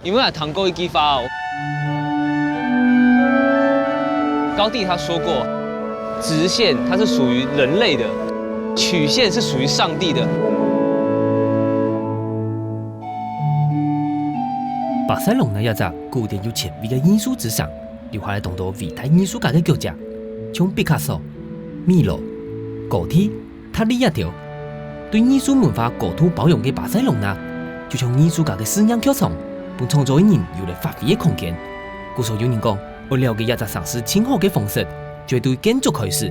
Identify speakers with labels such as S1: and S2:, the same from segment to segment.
S1: 因为唐高一激发哦。高第他说过，直线它是属于人类的，曲线是属于上帝的。
S2: 巴塞隆那一只古典又前卫的艺术之上，留下来众多伟大艺术家的脚迹，像毕卡索、米罗、高蒂、塔利亚条。对艺术文化高度包容的巴塞隆那，就像艺术家的思想课堂，帮创作的人有了发挥的空间。故所有人讲，为了解一只城市称好的方式，绝对建筑开始。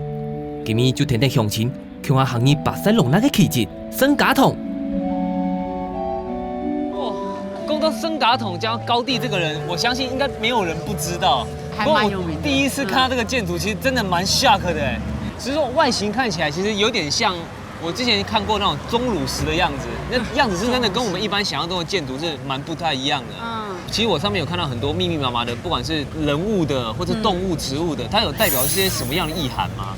S2: 今日就天天向前，看下行业巴塞隆那的奇迹——圣家堂。
S1: 讲到圣家堂加高第这个人，我相信应该没有人不知道。
S3: 还蛮有名的。
S1: 第一次看到这个建筑，其实真的蛮 shock 的哎。只是说外形看起来其实有点像我之前看过那种钟乳石的样子，那样子是真的跟我们一般想象中的建筑是蛮不太一样的。其实我上面有看到很多密密麻麻的，不管是人物的或者动物、植物的，它有代表一些什么样的意涵吗？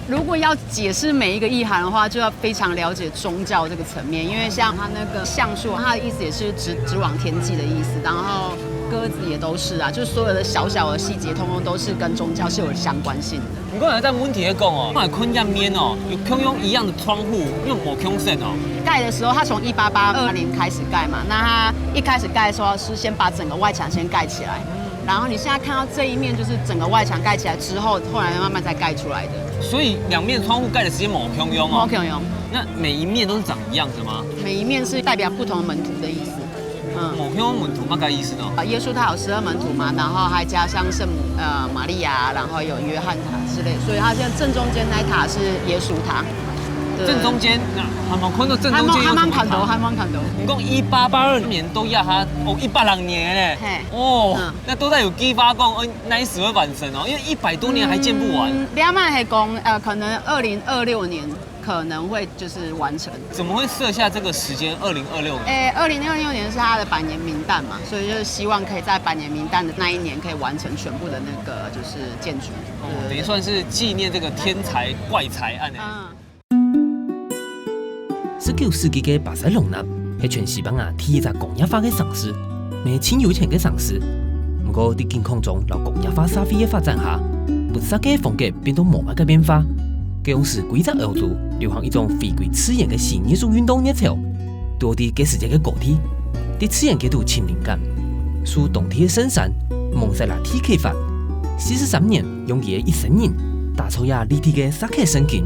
S3: 如果要解释每一个意涵的话，就要非常了解宗教这个层面，因为像它那个橡树，它的意思也是直往天际的意思，然后鸽子也都是啊，就是所有的小小的细节，通通都是跟宗教是有相关性的。
S1: 你刚才在问题在讲哦，那坤样面哦，有空用一样的窗户，用某空线哦。
S3: 盖的时候，它从1882年开始盖嘛，那它一开始盖的时候是先把整个外墙先盖起来，然后你现在看到这一面就是整个外墙盖起来之后，后来慢慢再盖出来的。
S1: 所以两面窗户盖的时间某空用哦。
S3: 某空用。
S1: 那每一面都是长一样的吗？
S3: 每一面是代表不同的门徒的意思。
S1: 某空用门徒嘛，该意思呢？
S3: 耶稣他有12门徒嘛，然后还加上圣母玛利亚，然后有约翰塔之类，所以他现在正中间那一塔是耶稣塔。
S1: 正中间，那还蛮看到正中间有什么塔？
S3: 还蛮看到。
S1: 你讲1882年都要他102年嘞，那都在有激发讲那一时会完成哦，因为100多年还建不完。
S3: 两万还讲可能2026年可能会就是完成。
S1: 怎么会设下这个时间2026年
S3: ？2026年是他的百年冥诞嘛，所以就是希望可以在百年冥诞的那一年可以完成全部的那个就是建筑。
S1: 等于算是纪念这个天才怪才案
S2: 19世纪的巴塞隆那是全西班牙第一个工业化的城市，没轻有钱的城市。不过在境况中，老工业化社会的发展下，本设计风格变到某一个变化。这种是规则欧洲流行一种非规刺眼的新艺术运动热潮，多伫这世界的高地，对刺眼角度亲灵感，属当地的圣山蒙塞拉蒂启发。43年，用伊的一生人打造呀立体的沙克神经。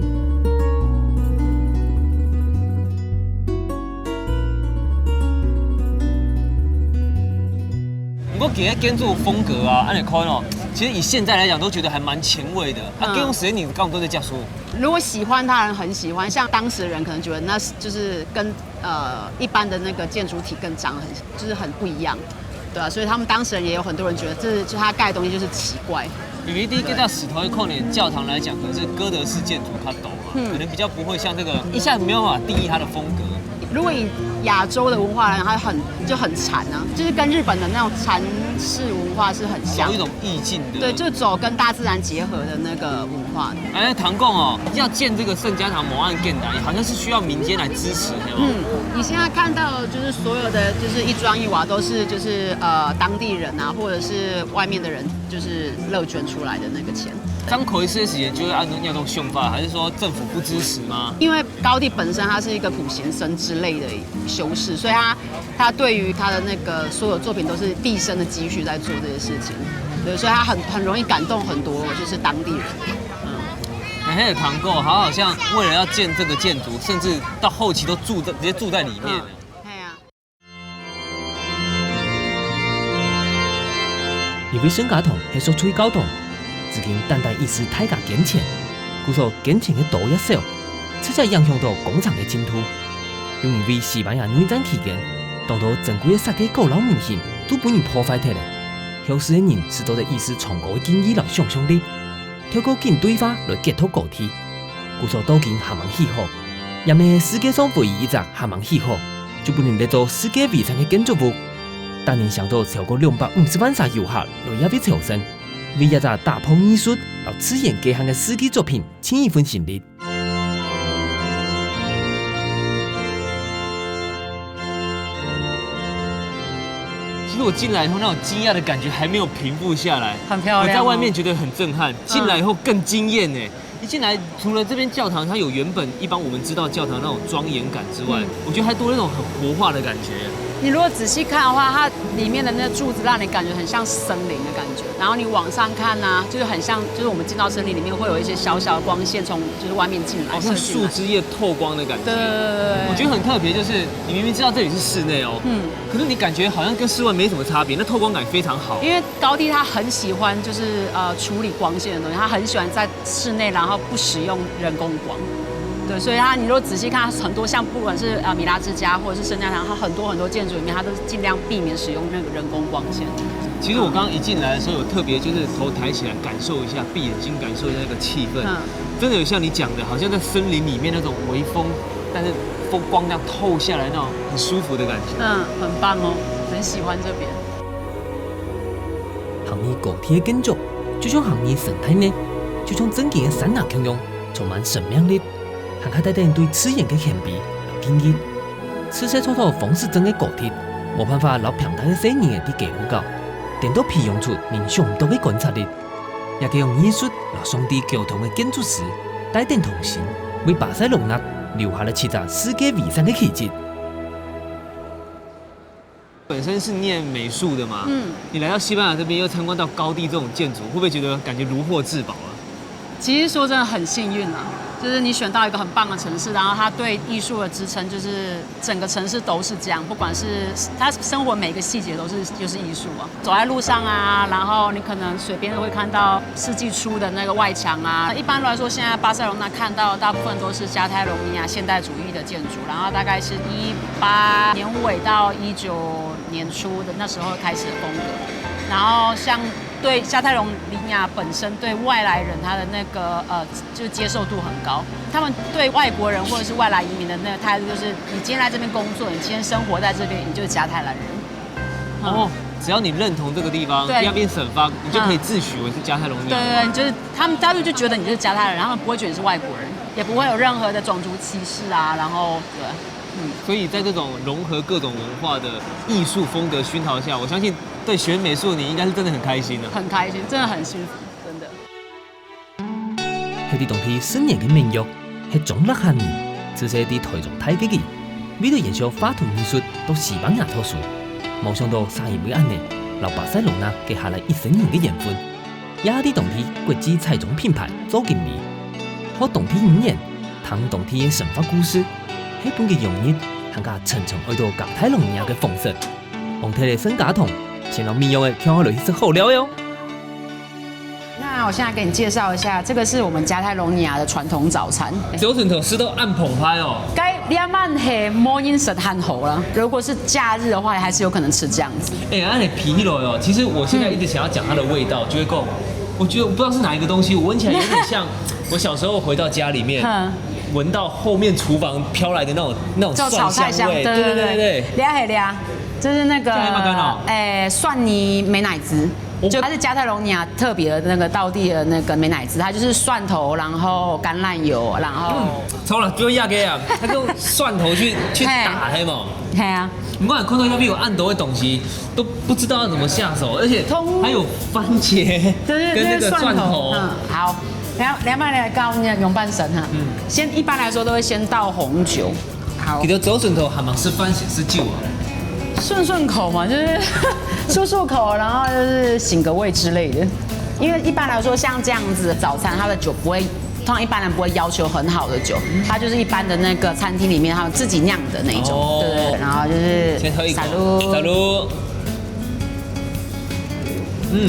S1: 不过，给建筑风格啊，按你看哦，其实以现在来讲都觉得还蛮前卫的。建筑时间你刚刚都在讲说，
S3: 如果喜欢他人很喜欢，像当时的人可能觉得那就是跟一般的那个建筑体更长就是很不一样，对啊，所以他们当时人也有很多人觉得就他盖的东西就是奇怪。
S1: 因为第一个到石头一扣脸教堂来讲，可能是哥德式建筑它陡嘛，可能比较不会像这个一下子没有办法定义它的风格。
S3: 如果以亚洲的文化来讲，它很禅啊，就是跟日本的那种禅式文化是很像，
S1: 有一种意境的。
S3: 对，就走跟大自然结合的那个文化。
S1: 唐贡哦，要建这个圣家堂某案建的，好像是需要民间来支持，对吗？
S3: 你现在看到就是所有的就是一砖一瓦都是就是当地人啊，或者是外面的人就是乐捐出来的那个钱。
S1: 张口一次的时间就会按照用法，还是说政府不支持吗？
S3: 因为高第本身他是一个普贤生之类的修士，所以他对于他的那个所有作品都是毕生的积蓄在做这些事情，对，所以他很容易感动很多就是当地人。
S1: 还有唐构，好像为了要建这个建筑，甚至到后期都直接住在里面了。
S2: 因为圣家堂是所处高堂，至今单单意思太价建钱，故所建钱的多也少，直接影响到工厂的进度。又因为西班牙内战期间，当初珍贵的设计古老模型都被人破坏掉了，后世的人是都在意识创造的经验和想象力，透过建对话来解脱高铁，故所都经下网起好，也咪世界上唯一一只下网起好，就不能来做世界遗产的建筑物。当年想到超过250万场游客来一位朝圣，为一只打破艺术和自然界限的世纪作品尽一份心力。
S1: 其其实我进来以后那种惊讶的感觉还没有平复下来，
S3: 很漂亮哦
S1: 我在外面觉得很震撼，进来以后更惊艳呢。一进来，除了这边教堂它有原本一般我们知道教堂那种庄严感之外，我觉得还多那种很活化的感觉。
S3: 你如果仔细看的话，它里面的那柱子让你感觉很像森林的感觉，然后你往上看啊，就是很像，就是我们进到森林里面会有一些小小的光线从就是外面进来，
S1: 好像树枝叶透光的感觉。
S3: 对，
S1: 我觉得很特别，就是你明明知道这里是室内哦，可是你感觉好像跟室外没什么差别，那透光感非常好。
S3: 因为高第他很喜欢就是处理光线的东西，他很喜欢在室内然后不使用人工光。对，所以你如果仔细看，很多像不管是米拉之家或者是圣家堂，它很多建筑里面，它都是尽量避免使用那个人工光线。
S1: 其实我刚刚一进来的时候，有特别就是头抬起来感受一下，闭眼睛感受一下那个气氛，真的有像你讲的，好像在森林里面那种微风，但是风光这样透下来那种很舒服的感觉。
S3: 很棒哦，很喜欢这边。
S2: 行业高铁的建筑，就像行业生态呢，就像整件的山崖穹窿，充满生命力。还可带点对自然的谦卑和敬意。赤色楚楚风势整的高铁，冇办法留平淡的声音伫街户口，电都培养出人想唔到的观察力，也可用艺术和上帝沟通的建筑师带点童心，为巴塞隆纳留下了七座世界遗产的奇迹。
S1: 本身是念美术的嘛，你来到西班牙这边又参观到高第这种建筑，会不会觉得感觉如获至宝啊？
S3: 其实说真的很幸运啊。就是你选到一个很棒的城市，然后它对艺术的支撑，就是整个城市都是这样，不管是它生活每个细节都是就是艺术啊。走在路上啊，然后你可能随便会看到世纪初的那个外墙啊。一般来说，现在巴塞隆纳看到的大部分都是加泰隆尼亚现代主义的建筑，然后大概是18年尾到19年初的那时候开始的风格，然后像。对加泰隆尼亚本身对外来人他的那个就是接受度很高，他们对外国人或者是外来移民的那个态度就是，你今天来这边工作，你今天生活在这边，你就是加泰兰人。
S1: 哦，只要你认同这个地方，要变省方，你就可以自诩为是加泰隆尼亚。
S3: 对，就是他们就觉得你是加泰兰人，他们不会觉得你是外国人，也不会有任何的种族歧视啊，然后对。
S1: 所以在这种融合各种文化的艺术风格熏陶下，我相信对学美术的你应该是真的很开心的。
S3: 很开心，真的很幸福，真的。
S2: 迄啲当地10年嘅民谣，係中6漢年，自細啲台中太極嘅，為咗延續畫圖藝術到西班牙讀書，冇想到3年尾安尼，留巴塞隆納結下來1000年嘅緣分，也啲當地國際彩妝品牌做經理，學當地語言，談當地嘅神話故事。迄本嘅用意，更加層層愛到加泰隆尼亞嘅風色。皇帝嘅聖家堂，前讓民謠嘅聽落去是好料喲。
S3: 那我现在给你介紹一下，這個是我們加泰隆尼亞的傳統早餐。
S1: 九枕頭吃到按捧拍哦。
S3: 該兩萬係摩因神漢喉了。如果是假日的話，還是有可能吃這樣子。
S1: 按你皮肉哦，其實我現在一直想要講它的味道，就會夠。我覺得我不知道是哪一個東西，我聞起來有點像我小時候回到家裡面。聞到後面廚房飄來的那種蒜香味，對，
S3: 倆，就是那個蒜泥美乃滋，就它是加泰隆尼亞特別的那個道地的那個美乃滋，它就是蒜頭，然後橄欖油，然後
S1: 錯了，就壓給啊，它用蒜頭去打黑嘛，
S3: 對啊，
S1: 不管看到要比我按多的東西，都不知道要怎麼下手，而且還有番茄跟那個蒜頭，
S3: 好。兩百來告你用半神哈，先一般來說都會先倒紅酒。好，
S1: 你的走枕頭還蠻是番茄是酒啊，
S3: 順口嘛，就是漱口，然後就是醒個胃之類的。因為一般來說，像這樣子的早餐，它的酒不會，通常一般人不會要求很好的酒，它就是一般的那個餐廳裡面他們自己釀的那一種，對。然後就是
S1: 先喝一口，沙魯，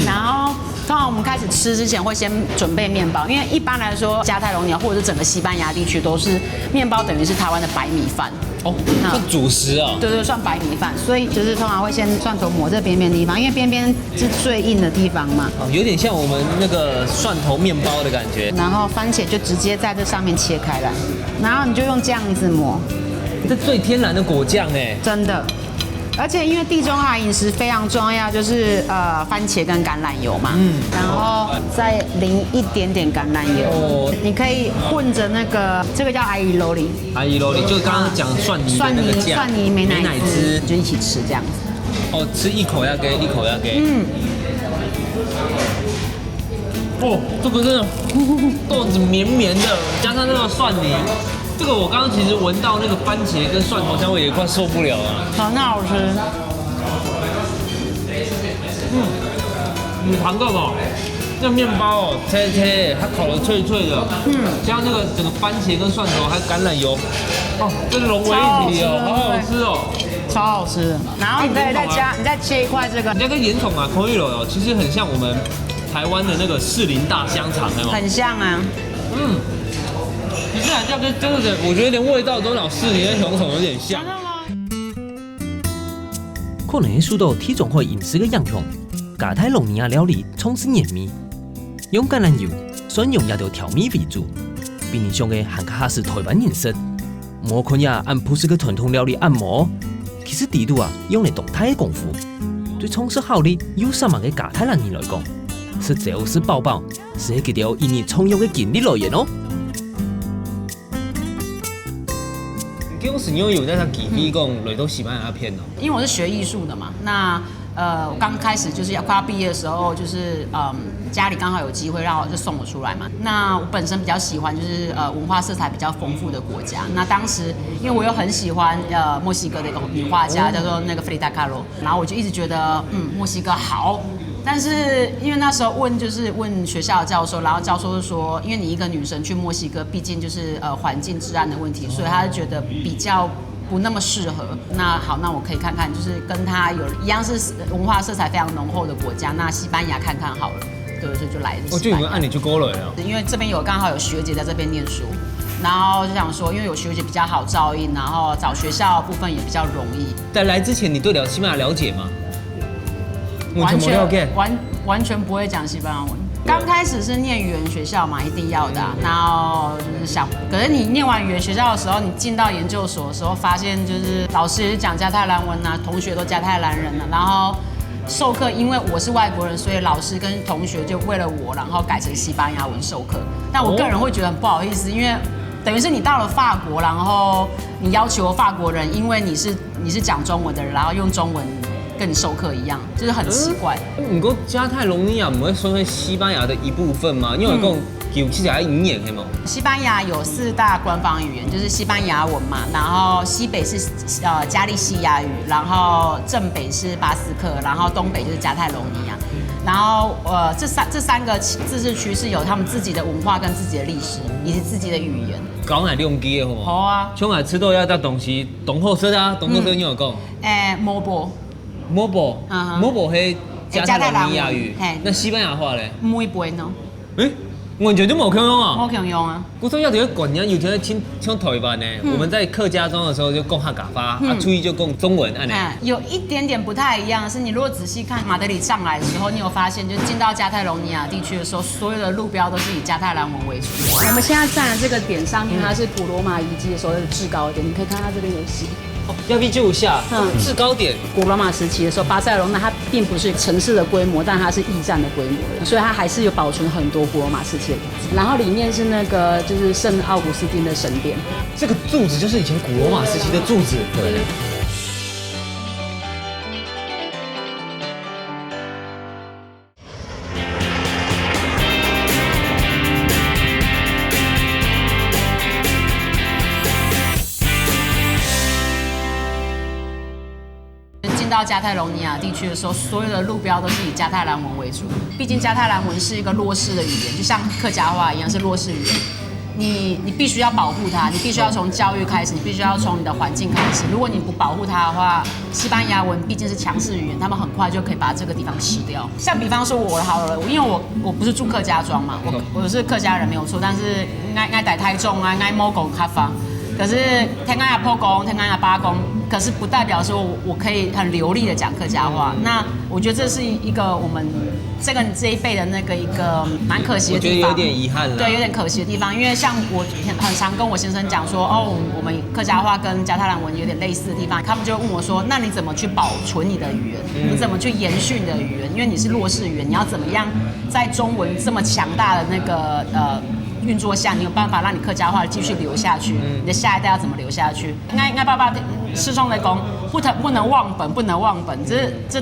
S3: 然後。通常我們開始吃之前會先準備麵包，因為一般來說加泰隆尼亞或者是整個西班牙地區都是麵包等於是台灣的白米飯
S1: 哦，算主食啊。對，
S3: 算白米飯，所以就是通常會先蒜頭抹這邊邊的地方，因為邊邊是最硬的地方嘛。
S1: 哦，有點像我們那個蒜頭麵包的感覺。
S3: 然後番茄就直接在這上面切開來，然後你就用這樣子抹。
S1: 這最天然的果醬哎，
S3: 真的。而且因為地中海飲食非常重要，就是番茄跟橄欖油嘛，然後再淋一點點橄欖油，你可以混着那個，這個叫阿伊羅里，
S1: 阿伊羅里就是剛剛講蒜泥的那個醬，
S3: 蒜泥美乃滋，就一起吃這樣子。
S1: 哦，吃一口要给，一口要给。哦，这个真的豆子绵绵的，加上那个蒜泥，这个我刚刚其实闻到那个番茄跟蒜头香味也快受不了了。
S3: 很好吃。
S1: 你尝到吗？那面包哦，切切，它烤得脆脆的，加上那个整个番茄跟蒜头还有橄榄油，哦，真融为一体哦，好好吃哦，
S3: 超好吃的。然后你可以再加，你再切一块这个，
S1: 人家跟盐桶啊，口味哦，其实很像我们台湾的那个士林大香肠，有没有？
S3: 很像啊。
S1: 你这两家跟真的，我觉得连味道都老士林跟熊桶有点像。
S2: 可能会受到地中海饮食的影响，加泰隆尼亚料理充实绵密，用橄榄油、蒜蓉也着调味为主，比你上的汉卡哈是台湾饮食。莫看呀，按普式的传统料理按摩，其实地度啊用来动态的功夫，对充实效率有什么的加泰人来讲，是只是饱饱，是一条印尼充裕的经历来源哦。
S1: 给我是因为有在他记忆讲来到西班牙片哦，
S3: 因为我是学艺术的嘛，那我刚开始就是快要毕业的时候，就是家里刚好有机会让我就送我出来嘛。那我本身比较喜欢就是文化色彩比较丰富的国家。那当时因为我又很喜欢墨西哥的一个女画家叫做那个弗里达卡罗，然后我就一直觉得墨西哥好。但是因为那时候问学校的教授，然后教授就说，因为你一个女生去墨西哥，毕竟就是环境治安的问题，所以他就觉得比较不那么适合。那好，那我可以看看，就是跟他有一样是文化色彩非常浓厚的国家，那西班牙看看好了。对，所以就来了。
S1: 我就以为按你就勾了呀。
S3: 因为这边刚好有学姐在这边念书，然后就想说，因为有学姐比较好照应，然后找学校的部分也比较容易。
S1: 在来之前，你对西班牙了解吗？
S3: 完全不会讲西班牙文。刚开始是念语言学校嘛，一定要的然后就是想，可是你念完语言学校的时候，你进到研究所的时候，发现就是老师也是讲加泰兰文啊，同学都加泰兰人了，然后授课，因为我是外国人，所以老师跟同学就为了我，然后改成西班牙文授课。但我个人会觉得很不好意思，因为等于是你到了法国，然后你要求法国人，因为你是讲中文的人，然后用中文跟你授课一样，就是很奇怪。
S1: 不过加泰隆尼亚不会算是西班牙的一部分吗？因为有有起来语言的嘛。
S3: 西班牙有4大官方语言，就是西班牙文嘛，然后西北是加利西亚语，然后正北是巴斯克，然后东北就是加泰隆尼亚。然后这三个自治区是有他们自己的文化跟自己的历史，以及自己的语言。
S1: 讲来用机的好吗？
S3: 好啊。
S1: 像来吃到要到东西，东后生啊，东后生你有讲？Mobile 是加泰隆尼亚语，那西班牙话嘞
S3: ？Muy bueno。
S1: 完全就冇可用啊！
S3: 冇可用啊！
S1: 我说要这个管人，有天听台湾呢。我们在客家庄的时候就讲客家话，初一就讲中文，
S3: 有一点点不太一样，是你如果仔细看马德里上来的时候，你有发现，就进到加泰隆尼亚地区的时候，所有的路标都是以加泰兰文为主。我们现在站的这个点上面，它是古罗马遗迹的时候的制高点，你可以看它这边有写。
S1: 要不就一下，制高点。
S3: 古罗马时期的时候，巴塞隆纳它并不是城市的规模，但它是驿站的规模，所以它还是有保存很多古罗马时期的遗迹。然后里面是那个就是圣奥古斯丁的神殿，
S1: 这个柱子就是以前古罗马时期的柱子。对。
S3: 到加泰隆尼亚地区的时候，所有的路标都是以加泰兰文为主。毕竟加泰兰文是一个弱势的语言，就像客家话一样是弱势语言。你必须要保护它，你必须要从教育开始，你必须要从你的环境开始。如果你不保护它的话，西班牙文毕竟是强势语言，他们很快就可以把这个地方吃掉。像比方说我好了，因为我不是住客家庄嘛，我是客家人没有错，但是爱逮台中啊，爱摸狗咖方。可是天安亚破工，天安亚八公，可是不代表说我可以很流利的讲客家话。那我觉得这是一个我们这一辈的那个一个蛮可惜的地方。
S1: 我觉得有点遗憾了。
S3: 对，有点可惜的地方，因为像我很常跟我先生讲说，我们客家话跟加泰兰文有点类似的地方，他们就问我说，那你怎么去保存你的语言？你怎么去延续你的语言？因为你是弱势语言，你要怎么样在中文这么强大的那个运作下，你有办法让你客家话继续留下去？你的下一代要怎么留下去？应该爸爸师兄来讲，不能忘本，不能忘本。这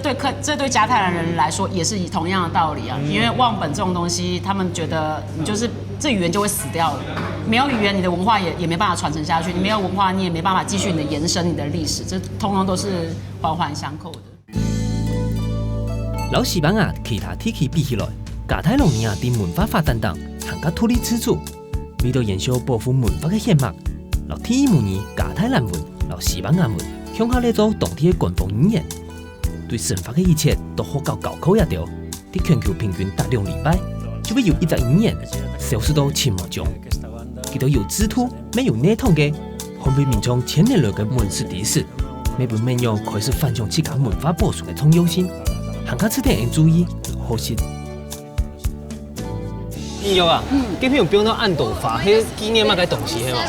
S3: 对加泰兰人来说也是同样的道理啊。因为忘本这种东西，他们觉得你就是这语言就会死掉了，没有语言，你的文化也没办法传承下去。你没有文化，你也没办法继续你的延伸你的历史，这通通都是环环相扣的。
S2: 老西班牙其他地区比起来，加泰隆尼亚在文化发展中含较脱离之处，为了延续保护文化的血脉，老天意模拟加泰兰文、老西班牙文，向下来做当地的官方语言。对生活的一切都好到高考一条，在全球平均达2礼拜，就会有一个语言消失到沉默中。佢都有制度、没有内统的，烘焙民众千年来的文史历史，每本民谣开始反映自家文化保存的重要性，含家吃点应注意好心。
S1: 民谣啊，这边有不用到按斗法，迄纪念嘛该东西嘿嘛。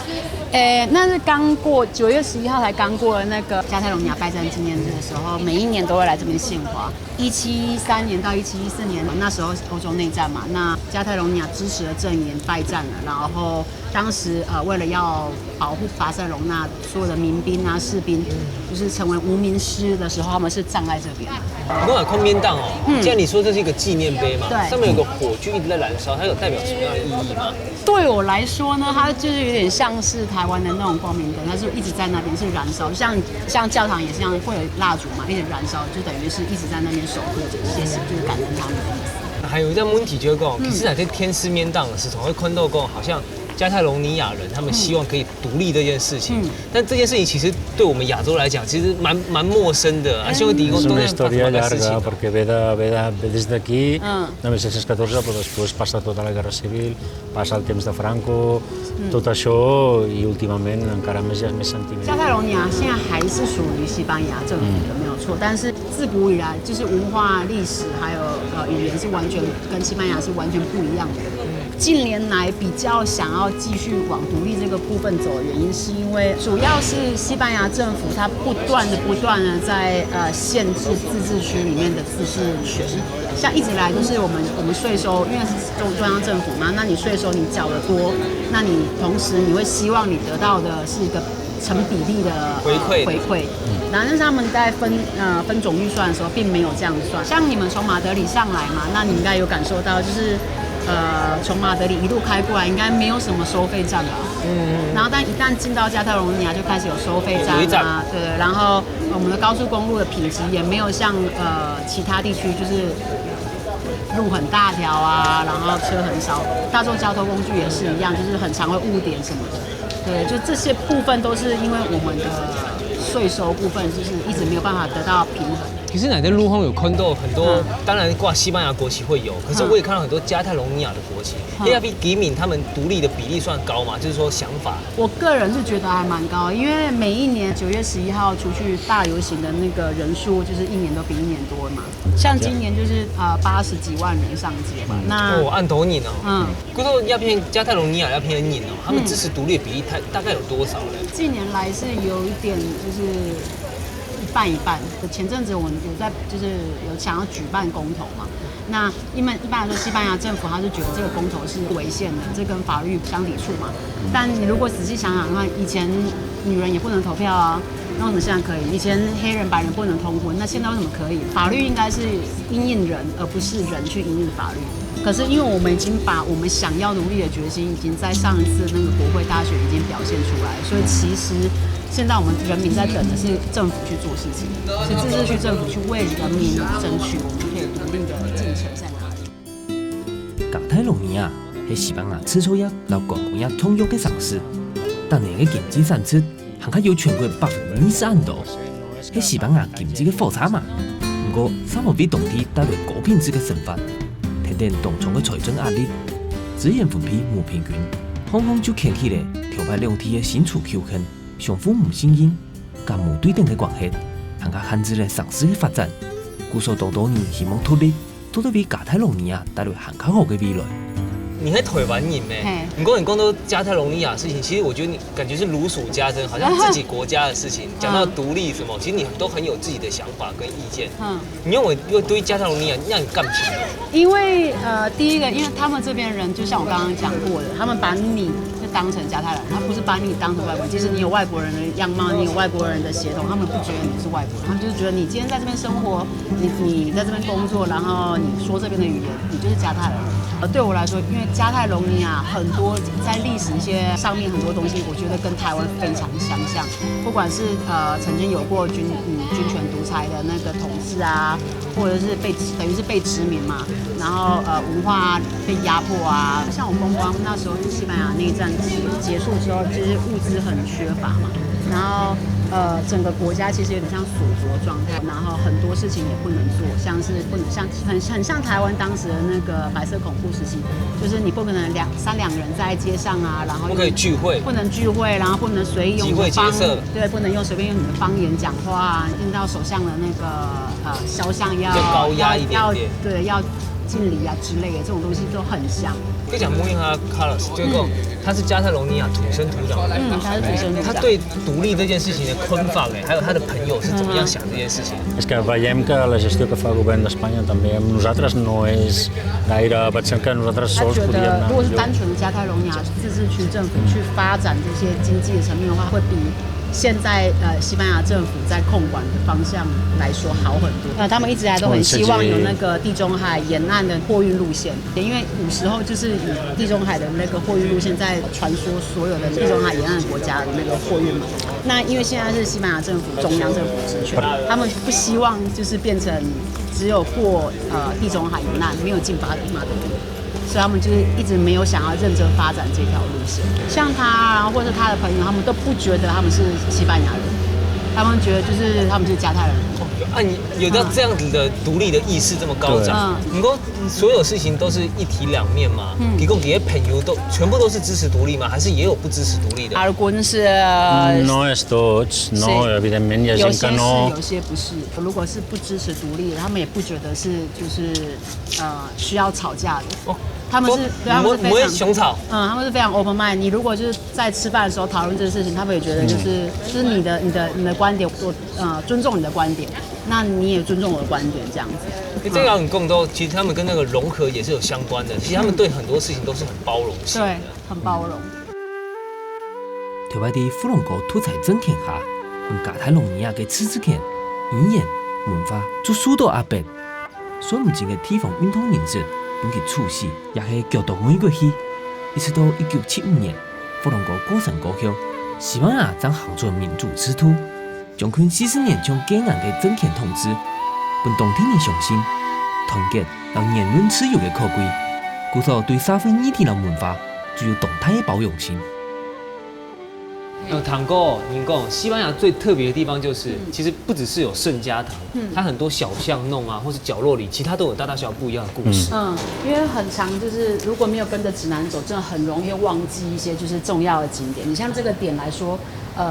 S3: 那是刚过9月11号才刚过的那个加泰隆尼亚拜占纪念日的时候，每一年都会来这边献花。1713年到1714年，那时候欧洲内战嘛，那加泰隆尼亚支持的阵营败战了，然后当时为了要保护巴塞隆纳所有的民兵啊士兵，就是成为无名尸的时候，他们是站在这边。
S1: 我看空边档哦，既然你说这是一个纪念碑嘛，
S3: 对，
S1: 上面有个火炬一直在燃烧，它有代表什么样的意义吗？
S3: 对我来说呢，它就是有点像是台湾的那种光明灯，它是一直在那边是燃烧，像教堂也是一样会有蜡烛嘛，一直燃烧，就等于是一直在那边守护着，谢谢，就是感恩他们的意思。
S1: 还有一个问题就是讲，其实在天师面档的时候会看到讲，好像加泰隆尼亚人他们希望可以独立这件事情，但这件事情其实对我们亚洲来讲，其实蛮陌生的。而且我第一个都在发生的事情。
S4: porque ve desde aquí, 1914, però després passa tota la Guerra Civil, passa el temps de Franco, tot això i últimament encara més sentiment。
S3: 加泰隆尼亚现在还是属于西班牙政府的，没有错，但是自古以来就是文化、历史还有语言是完全跟西班牙是完全不一样的。近年来比较想要继续往独立这个部分走的原因，是因为主要是西班牙政府它不断的在限制自治区里面的自治权。像一直以来都是我们税收，因为是中央政府嘛，那你税收你缴得多，那你同时你会希望你得到的是一个成比例的回馈。然后但是他们在分总预算的时候并没有这样算。像你们从马德里上来嘛，那你应该有感受到就是。从马德里一路开过来，应该没有什么收费站吧？然后但一旦进到加泰隆尼亚，就开始有收费站啊，对。然后我们的高速公路的品质也没有像其他地区就是路很大条啊，然后车很少，大众交通工具也是一样，就是很常会误点什么的。对，就这些部分都是因为我们的税收部分就是一直没有办法得到平衡。
S1: 其实你在路上有看到很多，当然挂西班牙国旗会有，可是我也看到很多加泰隆尼亚的国旗。因为比民他们独立的比例算高嘛，就是说想法。我
S3: 个人是觉得还蛮高，因为每一年9月11号出去大游行的那个人数，就是一年都比一年多嘛。像今年就是80几万人上街吧。那
S1: 按头人哦，可是要偏加泰隆尼亚要偏人哦，他们支持独立的比例大概有多少呢？
S3: 近年来是有一点就是一半一半。前阵子我们有在就是有想要举办公投嘛，那一般来说西班牙政府他是觉得这个公投是违宪的，这跟法律相抵触嘛。但你如果仔细想想的话，以前女人也不能投票啊，那为什么现在可以？以前黑人白人不能通婚，那现在为什么可以？法律应该是因应人，而不是人去因应法律。可是因为我们已经把我们想要努力的决心，已经在上一次那个国会大选已经表现出来，所以其实现在我们人民在等的是政府去做事情，是自治区政府去为人民争取我们可以独立的进程在哪里。
S2: 加泰隆尼亚是西班牙制造业和观光业统一的城市，当年的经济产出还较有全国20%多，是西班牙经济的火车嘛。不过，生活比当地带来高品质的生活。天天重重的财政压力，资源分配不平均，往往就牵起了调派两地的新厝纠纷，相互不信任，甲无对等的关系，还甲限制了城市的发展。故所多年希望脱离，都得为加泰隆尼亚带来很较好的未来。
S1: 你在台湾人咩？你讲到加泰隆尼亚的事情，其实我觉得你感觉是如数家珍，好像自己国家的事情。讲到独立什么，其实你都很有自己的想法跟意见。你认为又对加泰隆尼亚让你干不起来？
S3: 因为第一个，因为他们这边人就像我刚刚讲过的，他们把你当成加泰人，他不是把你当成外国人。即使你有外国人的样貌，你有外国人的血统，他们不觉得你是外国人，他们就是觉得你今天在这边生活，你在这边工作，然后你说这边的语言，你就是加泰人。对我来说，因为加泰隆尼亚很多在历史一些上面很多东西，我觉得跟台湾非常相像，不管是曾经有过军权独裁的那个统治啊，或者是等于是被殖民嘛，然后文化被压迫啊，像我公公那时候西班牙内战结束之后，就是物资很缺乏嘛，然后整个国家其实有点像锁国状态，然后很多事情也不能做，像是不能很像台湾当时的那个白色恐怖时期，就是你不可能三两人在街上啊，然后
S1: 不可以聚会，
S3: 不能聚会，然后不能随意用
S1: 集会结社，
S3: 对，不能随便用你的方言讲话，听到首相的那个肖像要
S1: 高压一点点，
S3: 对，要敬礼啊之类的，这种东西都很像。
S1: 可以讲穆伊哈卡勒斯，就是说他是加泰隆尼亚土生土长的，
S3: 他是土生土长。
S1: 他对独立这件事情的昆放还有他的朋友是怎么样想这件事情？
S4: És que veiem que la gestió que fa el govern d'Espanya també amb nosaltres no és gaire, pensem que nosaltres
S3: 他
S4: sols
S3: 觉
S4: podríem
S3: 得，
S4: anar
S3: 如果是
S4: millor.
S3: 单纯的加泰隆尼亚自治区政府去发展这些经济的层面的话，会比现在西班牙政府在控管的方向来说好很多。他们一直以来都很希望有那个地中海沿岸的货运路线，因为古时候就是以地中海的那个货运路线在传输所有的地中海沿岸国家的那个货运嘛。那因为现在是西班牙政府中央政府职权，他们不希望就是变成只有过地中海沿岸，没有进马德里。所以他们就是一直没有想要认真发展这条路线。像他，然后或者他的朋友，他们都不觉得他们是西班牙人，他们觉得就是他们是加泰人。
S1: 有到这样子的独立的意识这么高涨，你说所有事情都是一体两面嘛？提供给朋友都全部都是支持独立吗？还是也有不支持独立的
S3: ？Alguns
S4: no es tots, no, evidentment hi ha gent que no.
S3: 有些不是。如果是不支持独立的，他们也不觉得是就是需要吵架的。他们是对他们是非常
S1: 熊吵，
S3: 他们是非常 open mind。你如果就是在吃饭的时候讨论这个事情，他们也觉得就是你的观点，我尊重你的观点，那你也尊重我的观点，这样子。
S1: 这个很共都，其实他们跟那个融合也是有相关的。其实他们对很多事情都是很包容性的，
S3: 对，很包容。
S2: 台湾的富隆国土财政天下，用加泰隆尼亚的自治权、语言、文化做许多阿变，所唔仅嘅地方运动人士。本其处事也是极度美国气，一直到1975年，富隆国过身过后，西班牙将行做民主制度，将近40年将艰难的政权统治，本当天的雄心、团结和言论自由的可贵，故所对社会议题和文化具有动态的包容性。
S1: 堂哥，您讲西班牙最特别的地方就是，其实不只是有圣家堂，它很多小巷弄啊，或是角落里，其他都有大大小小不一样的故事。
S3: 因为很长，就是如果没有跟着指南走，真的很容易忘记一些就是重要的景点。你像这个点来说，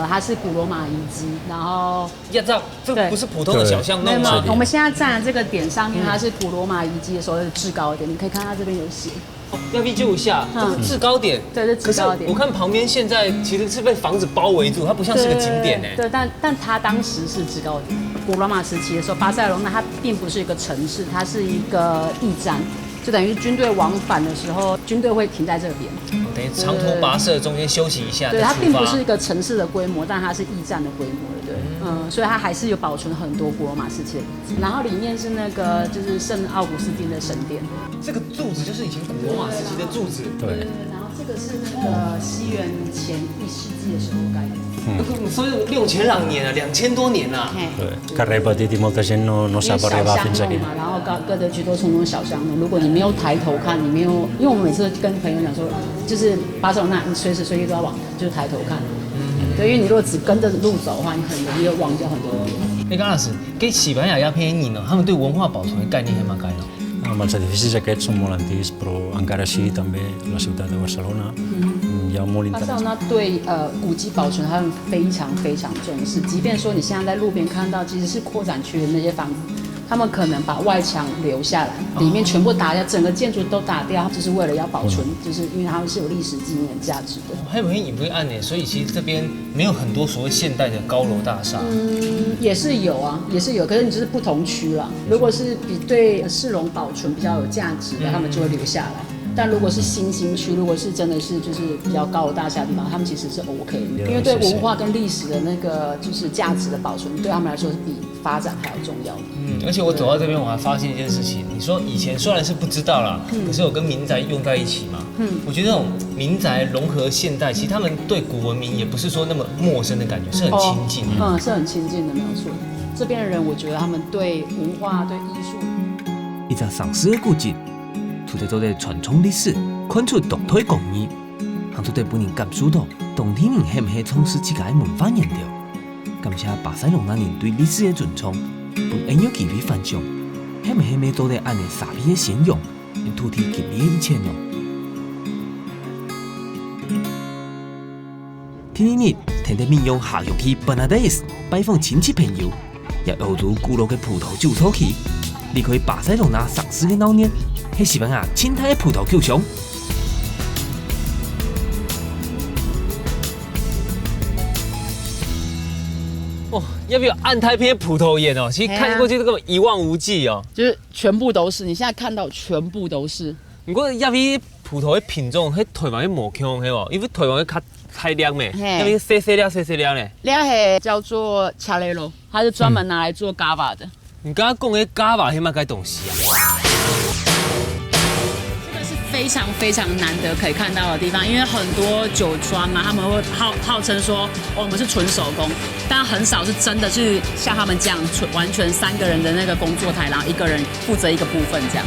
S3: 它是古罗马遗迹，然后
S1: 这不是普通的小巷弄吗？
S3: 我们现在站的这个点上面，它是古罗马遗迹的时候的制高点，你可以看它这边有写。
S1: 要不就一下，这是制高点。
S3: 对，是制高点。
S1: 我看旁边现在其实是被房子包围住，它不像是个景点哎。
S3: 对，但它当时是制高点。古罗马时期的时候，巴塞隆纳它并不是一个城市，它是一个驿站，就等于军队往返的时候，军队会停在这边，
S1: 等于长途跋涉中间休息一下。
S3: 对，它并不是一个城市的规模，但它是驿站的规模，对。所以它还是有保存很多古罗马时期的遗迹。然后里面是那个就是圣奥古斯丁的神殿。
S1: 这个柱子就是以前古罗马时期的柱子。
S3: 对。然后这个是那个西元前1世纪的时候盖的。
S1: 所以6000年啊，2000多年啊。
S4: 对，que repetit i molta gent no sap arribar fins aquí。
S3: 然后各的居多重重小巷弄，如果你没有抬头看，你没有，因为我们每次跟朋友讲说，就是巴塞罗那，你随时随地都要就是抬头看。对，因为你如果只跟着路走的话，你很容易忘掉很多点。
S1: 刚老师，给西班牙鸦片人呢，他们对文化保存的概念还蛮开的。
S4: Els edificis aquests són molt antics, però encara així també la ciutat de Barcelona hi ha molt
S3: 巴塞罗那对古迹保存他们非常非常重视，即便说你现在在路边看到，其实是扩展区的那些房子。他们可能把外墙留下来，里面全部打掉，整个建筑都打掉，就是为了要保存，就是因为他们是有历史纪念价值的。
S1: 还有很隐晦暗呢，所以其实这边没有很多所谓现代的高楼大厦。
S3: 也是有啊，也是有，可是你就是不同区了。如果是比对市容保存比较有价值的，他们就会留下来。但如果是新兴区，如果是真的是就是比较高楼大厦的地方，他们其实是 OK 的，因为对文化跟历史的那个就是价值的保存，对他们来说是比发展还要重要的。
S1: 而且我走到这边，我还发现一件事情，你说以前虽然是不知道啦，可是有跟民宅用在一起嘛，我觉得那种民宅融合现代，其实他们对古文明也不是说那么陌生的感觉，是很亲近的。
S3: 是很亲近的，没有错。这边的人，我觉得他们对文化、对艺术，
S2: 一只丧尸的古迹，除咗做嘅传统历史，看出动态工艺，行出对本人感受到当地人係唔係從事自家嘅文化研究。感謝巴塞隆那人對歷史嘅尊重，本應有機會分享，係唔係咩做得按嘅傻逼嘅信用，令土地給你嘅一切呢？第二日，聽得民用下ရောက်去 Penedès 拜訪親戚朋友，也遊入古老嘅葡萄酒所去，離開巴塞隆那喪屍嘅鬧熱，係西班牙清泰嘅葡萄酒商。
S1: 哇，要不要按太片葡萄园哦？其实看过去这个一望无际哦，
S3: 就是全部都是，你现在看到全部都是。
S1: 不过要不葡萄的品种，迄台湾的无强，系无？因为台湾的较太亮咩，要不细细粒咧。
S3: 俩系叫做 Chalero， 它是专门拿来做 Gava 的。
S1: 你刚刚讲的 Gava 迄嘛该东西啊？
S3: 这个是非常非常难得可以看到的地方，因为很多酒庄啊，他们会号称说，我们是纯手工，但很少是真的是像他们这样完全3个人的那个工作台，然后1个人负责一个部分这样。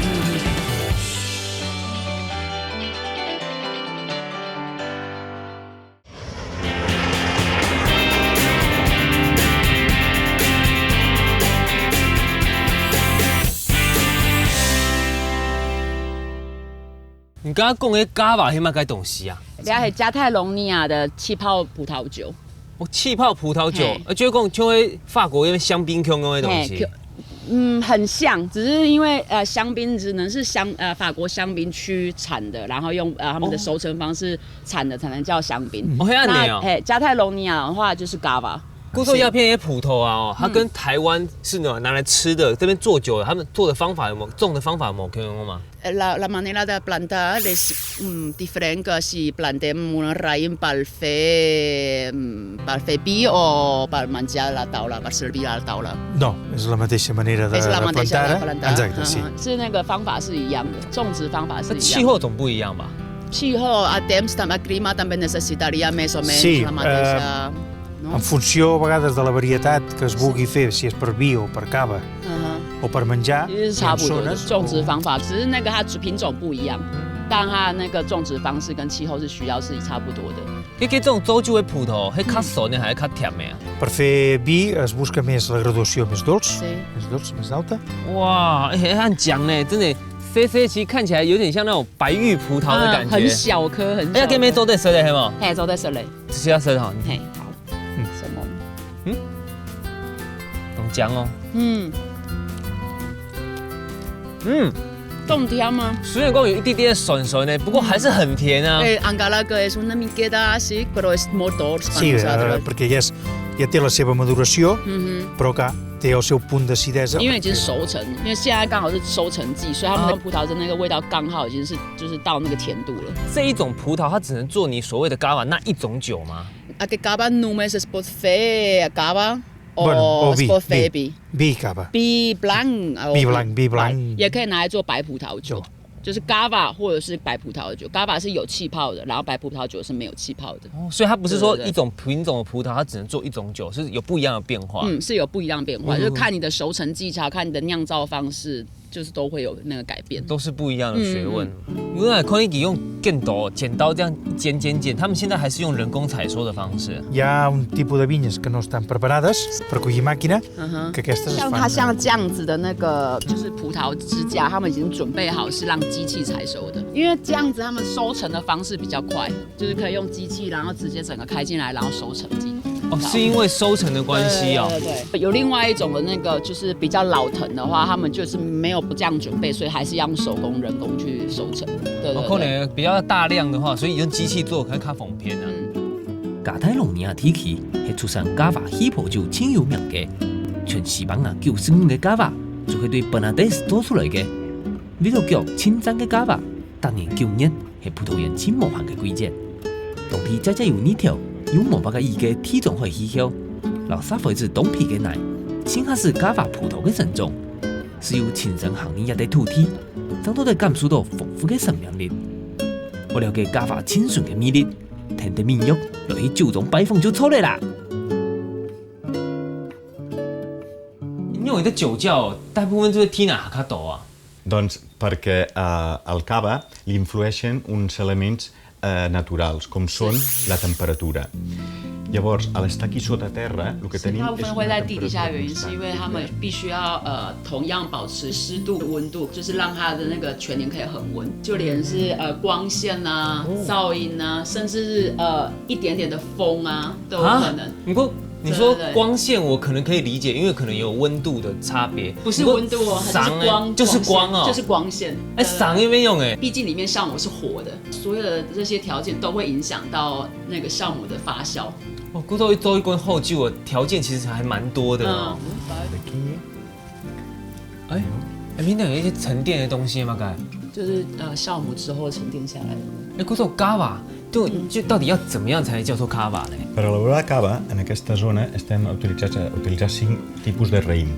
S1: 你刚刚讲的 Gava 迄嘛该东西啊？
S3: 俩是加泰隆尼亚的气泡葡萄酒。
S1: 气泡葡萄酒，就是讲像迄法国那香槟腔那东西。
S3: 很像，只是因为香槟只能是法国香槟区产的，然后用他们的熟成方式产的才能叫香槟。那加泰隆尼亚的话就是 Gava。
S1: 故说鸦片也葡萄啊，它跟台湾是拿来吃的，这边做酒的，他们做的方法有没有种的方法有没有可以用吗
S3: ？La manera de plantar es diferente si plantamos una raíz para fer vi o per menjar a la taula, per servir a la taula.
S4: No, és la mateixa manera de plantar. Exacte, sí.
S3: 是那个方法是一样的，种植方法是一样的。
S1: 气候总不一样吧？
S3: 气候a temps a clima també necessitaria més o menys la mateixa.
S4: En funció, a vegades, de la varietat que es vulgui fer, si és per vi o per cava o per menjar,
S3: 其实是差不多的种植方法，只是那个它品种不一样，但它那个种植方式跟气候是需要是差不多的。
S1: 这种做酒的葡萄，是较酸的还是较甜的啊？
S4: Per fer vi es busca més la graduació més dolç, més alta.
S1: 哇，很讲呢，真的。CC 其实看起来有点像那种白玉葡萄的感觉，
S3: 很小颗，很小。
S1: 哎呀，给没做在色嘞，系冇？
S3: 嘿，做在色嘞。
S1: 这是要色哈。
S3: 嘿，好。什么？
S1: 懂姜哦。
S3: 懂甜吗？
S1: 虽然讲有一点点酸酸的，不过还是很甜啊。
S3: Encara que és una miqueta així, però és molt dolç.
S4: Sí, perquè ja té la seva maduració, però que té el seu punt d'acidesa.
S3: 因为已经熟成，因为现在刚好是收成季，所以他们的葡萄的那个味道刚好已经是就是到那个甜度了。
S1: 这一种葡萄它只能做你所谓的 Gava 那一种酒吗
S3: ？Aquest Gava només es pot fer Gava
S4: o
S3: es pot fer vi.
S4: Vi Gava.
S3: Vi blanc.
S4: Vi blanc.
S3: 也可以拿来做白葡萄酒。就是 Gava 或者是白葡萄酒 ，Gava 是有气泡的，然后白葡萄酒是没有气泡的。
S1: 所以它不是说一种品种的葡萄，它只能做一种酒，是有不一样的变化。
S3: 是有不一样的变化，就是看你的熟成技巧，看你的酿造方式，就是都会有那个改变，
S1: 都是不一样的学问。因为可以用剪刀这样剪，他们现在还是用人工采收的方式。
S4: Hi ha un tipus de vinyes que no estan preparades per collir màquina, que aquestes es fan.
S3: 像这样子的那个就是葡萄支架，他们已经准备好是让机器采收的，因为这样子他们收成的方式比较快，就是可以用机器，然后直接整个开进来，然后收成机。
S1: 是因为收成的关系哦。
S3: 对，有另外一种的那个就是比较老藤的话，他们就是没有不这样准备，所以还是要用手工人工去收成。对，
S1: 可能比较大量的话，所以用机器做可能较方便啊。
S2: 加泰隆尼亚地区是出产 Gava 起泡酒很有名的，全西班牙90%的 Gava 就会对 Penedès 做出来的。味道叫清淡的 Gava，当年9月是葡萄园青模行嘅季节，冬皮只有2条有毛白嘅意嘅体重会稀少，老沙回至冬皮嘅奶，青下是加法葡萄嘅生种，是由亲身行年的土地，让到的感受到丰富嘅生命力。我了解加法清纯嘅魅力，听得民谣落去酒庄摆放就错了啦。
S1: 因为你的酒窖大部分都是 Tina 卡多啊。
S5: Doncs perquè al cava li influeixen uns elements naturals, com són la temperatura. Llavors, a l'estar aquí sota terra, el que
S3: 大
S5: tenim
S3: 部
S5: és
S3: 分会在地底下，原因是因为他们必须要同样保持湿度、温度，就是让它的那个全年可以恒温。就连是光线啊、噪音啊，甚至是一点点的风啊，都有可能。
S1: 不过你说
S3: 对对对
S1: 光线，我可能可以理解，因为可能有温度的差别。
S3: 不是温度哦，它就是光，
S1: 就是光哦，
S3: 就是光线。
S1: 哎，嗓那边用哎，
S3: 毕竟里面酵母是活的，所有的这些条件都会影响到那个酵母的发酵。
S1: 哦，古早一做一罐后酒的条件其实还蛮多的哦。哎，平常有一些沉淀的东西吗？该
S3: 就是酵母之后沉淀下来的。
S1: 哎，古早 cava 就到底要怎么样才能叫做 cava 呢？
S5: Per elaborar cava, en aquesta zona estem utilitzar 5 tipus de raïm,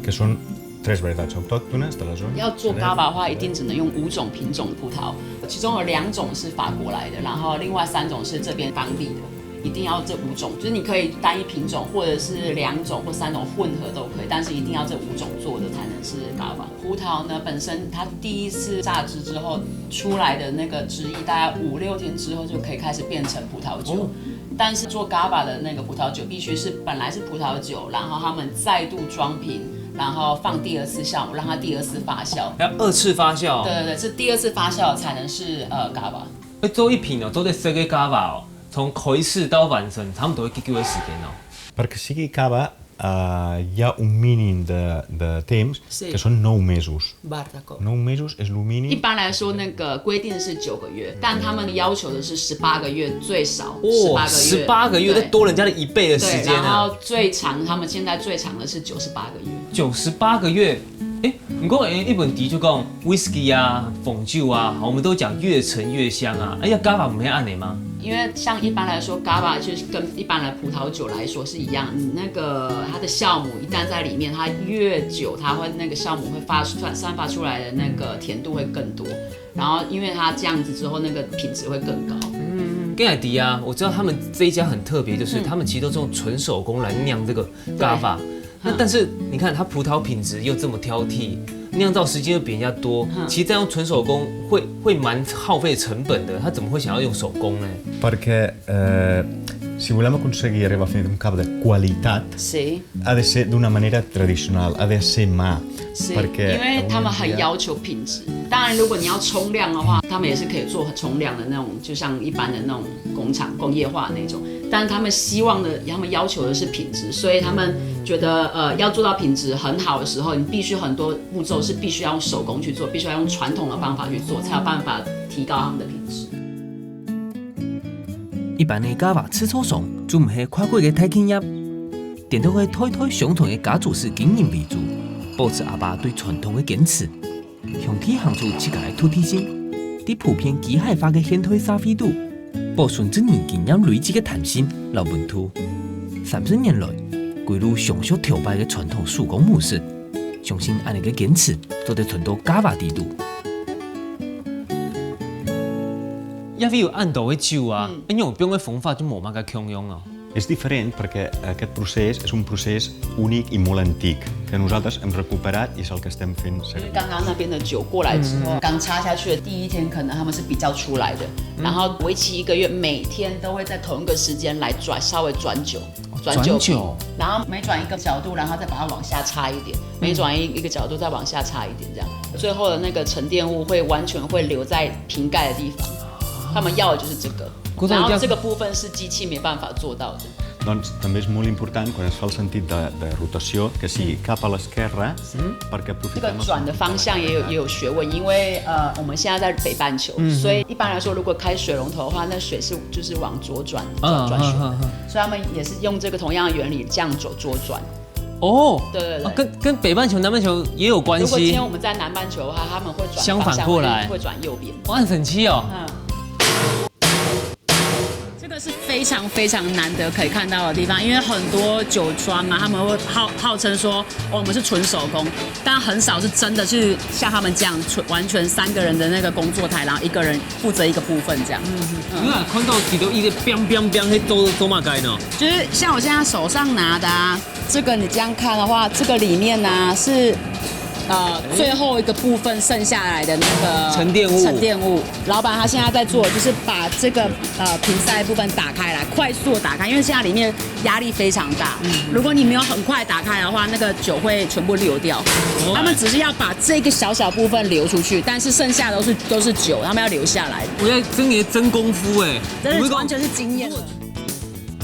S5: que són 3 varietats autòctones de la zona.
S3: 要做 cava 的话，一定只能用5种品种葡萄，其中有2种是法国来的，然后另外3种是这边当地的。一定要这5种，就是你可以单一品种，或者是2种或3种混合都可以，但是一定要这5种做的才能是 cava。葡萄呢本身它第一次榨汁之后出来的那个汁液，大概5-6天之后就可以开始变成葡萄酒。但是做 cava 的那个葡萄酒必须是本来是葡萄酒，然后他们再度装瓶，然后放第2次酵母，让它第2次发酵。
S1: 要2次发酵。
S3: 对对对，是第2次发酵才能是cava。
S1: 哎，做一瓶哦，做在设计 cava 哦。从開市到完成，差唔多幾個月時間哦。
S5: Perquè sigui cava, hi ha un mínim de temps,
S3: Sí.
S5: que són 9 mesos.
S3: Bardaco
S5: 9 mesos és el
S3: 一
S5: mínim.
S3: 般来说，那个规定是9个月，但他们要求的是18个月最少
S1: 哇
S3: ，18个月，
S1: 18个月都多人家的1倍的时
S3: 对，
S1: 间啊！
S3: 然后最长，他们现在最长的是98个月。
S1: 98个月，哎，不过一本题就讲 whisky 啊、凤酒啊，我们都讲越陈越香啊。哎呀 ，cava 不是按你吗？
S3: 因为像一般来说 ，cava 就是跟一般的葡萄酒来说是一样，你那个它的酵母一旦在里面，它越久，它会那个酵母会散发出来的那个甜度会更多，然后因为它这样子之后，那个品质会更高。
S1: 跟海迪啊，我知道他们这一家很特别，就是他们其实都是用纯手工来酿这个 cava。但是你看，它葡萄品质又这么挑剔，酿造时间又比人家多，其实这样纯手工会蛮耗费成本的。他怎么会想要用手工呢？
S5: Perquè si volem aconseguir arribar a fer un cava de qualitat,
S3: Sí.
S5: ha de ser d'una manera tradicional, ha de ser mà.
S3: 是，
S5: Perquè
S3: 因为他们很要求品质。当然，如果你要冲量的话，他们也是可以做冲量的那种，就像一般的那种工厂工业化那种。但是他们希望的，他们要求的是品质，所以他们觉得要做到品质很好的时候，你必须很多步骤是必须要用手工去做，必须要用传统的方法去做，才有办法提高他们的品质。
S2: 一般的家话吃草上，就唔系跨过嘅太轻业，伝統嘅代代相傳嘅家族式經營為主，保持阿爸對傳統嘅堅持，向體行出自家嘅土地性，啲普遍機械化嘅現代社會度，保存自然經驗累積嘅彈性老本土。30年來，歸入上述條擺嘅傳統手工模式，相信安尼嘅堅持，都得傳到家話地度。
S1: 因為有按度嘅酒啊，因為用嘅方法就冇乜嘅強用啊。
S5: És diferent perquè aquest procés és un procés únic i molt antic, que nosaltres hem recuperat i és el que estem fent
S3: 因为
S5: servir.
S3: 刚刚那边的酒过来之后，刚插下去的第1天，可能他们是比较出来的，然后为期1个月，每天都会在同一个时间来稍微转酒，
S1: 转酒，
S3: 然后每转一个角度，然后再把它往下插一点，每转一个角度再往下插一点，这样，最后的那个沉淀物会完全会留在瓶盖的地方。他们要的就是这个，然后这个部分是机器没办法做到的。
S5: Doncs també és molt important quan es fa el sentit de rotació que sigui cap a l'esquerra perquè
S3: 这个
S5: aprofitem
S3: 转的方向也有学问，因为我们现在在北半球，所以一般来说，如果开水龙头的话，那水就是往左转旋的，所以他们也是用这个同样的原理这样左转。
S1: 哦，
S3: 对对对，
S1: 跟北半球、南半球也有关
S3: 如果今
S1: 系
S3: 天。我们在南半球的话，他们会转
S1: 相反
S3: 方向
S1: 过来
S3: 会转右边。
S1: 哇，很神奇哦。
S3: 这个是非常非常难得可以看到的地方，因为很多酒庄啊，他们会号称说，我们是纯手工，但很少是真的是像他们这样完全3个人的那个工作台，然后1个人负责一个部分这样。
S1: 你看看到几头一个 biang biang biang 那走马街呢？
S3: 就是像我现在手上拿的啊，这个你这样看的话，这个里面呢是。最后一个部分剩下来的那个
S1: 沉淀物，
S3: 老板他现在在做，就是把这个瓶塞部分打开来，快速的打开，因为现在里面压力非常大。如果你没有很快打开的话，那个酒会全部流掉。他们只是要把这个小小部分流出去，但是剩下都是酒，他们要留下来。
S1: 我在真的真功夫哎，
S3: 真的完全是经验。